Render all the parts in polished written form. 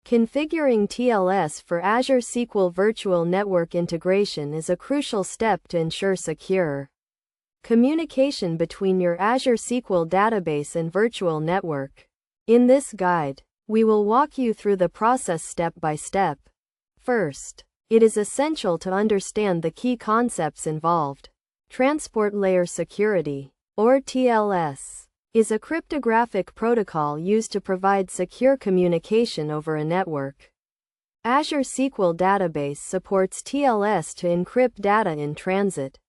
Configuring TLS for Azure SQL Virtual Network integration is a crucial step to ensure secure communication between your Azure SQL database and virtual network. In this guide, we will walk you through the process step by step. First, it is essential to understand the key concepts involved. Transport Layer Security, or TLS, is a cryptographic protocol used to provide secure communication over a network. Azure SQL Database supports TLS to encrypt data in transit.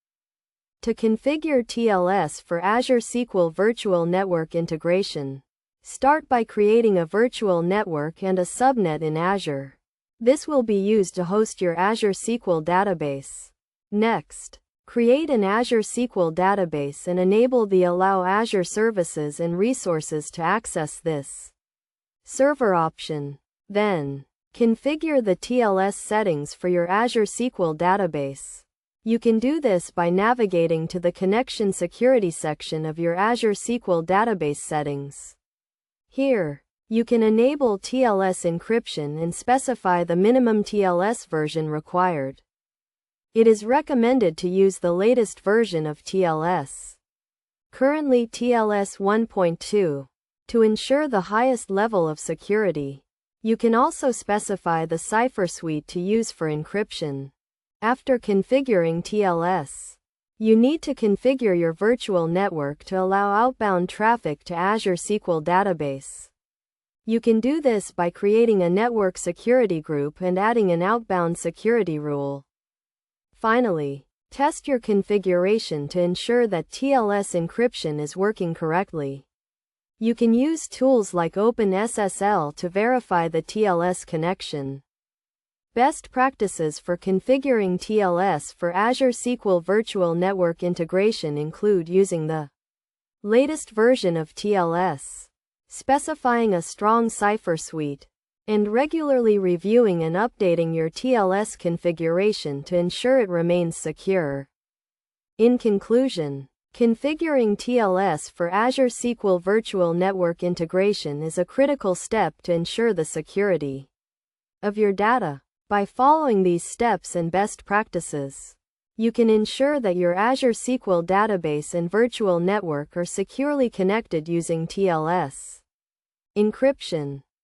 To configure TLS for Azure SQL Virtual Network integration, start by creating a virtual network and a subnet in Azure. This will be used to host your Azure SQL database. Next, create an Azure SQL database and enable the Allow Azure Services and Resources to access this server option. Then, configure the TLS settings for your Azure SQL database. You can do this by navigating to the Connection Security section of your Azure SQL database settings. Here, you can enable TLS encryption and specify the minimum TLS version required. It is recommended to use the latest version of TLS, currently TLS 1.2, to ensure the highest level of security. You can also specify the cipher suite to use for encryption. After configuring TLS, you need to configure your virtual network to allow outbound traffic to Azure SQL database. You can do this by creating a network security group and adding an outbound security rule. Finally, test your configuration to ensure that TLS encryption is working correctly. You can use tools like OpenSSL to verify the TLS connection. Best practices for configuring TLS for Azure SQL Virtual Network integration include using the latest version of TLS, specifying a strong cipher suite, and regularly reviewing and updating your TLS configuration to ensure it remains secure. In conclusion, configuring TLS for Azure SQL Virtual Network integration is a critical step to ensure the security of your data. By following these steps and best practices, you can ensure that your Azure SQL database and virtual network are securely connected using TLS encryption.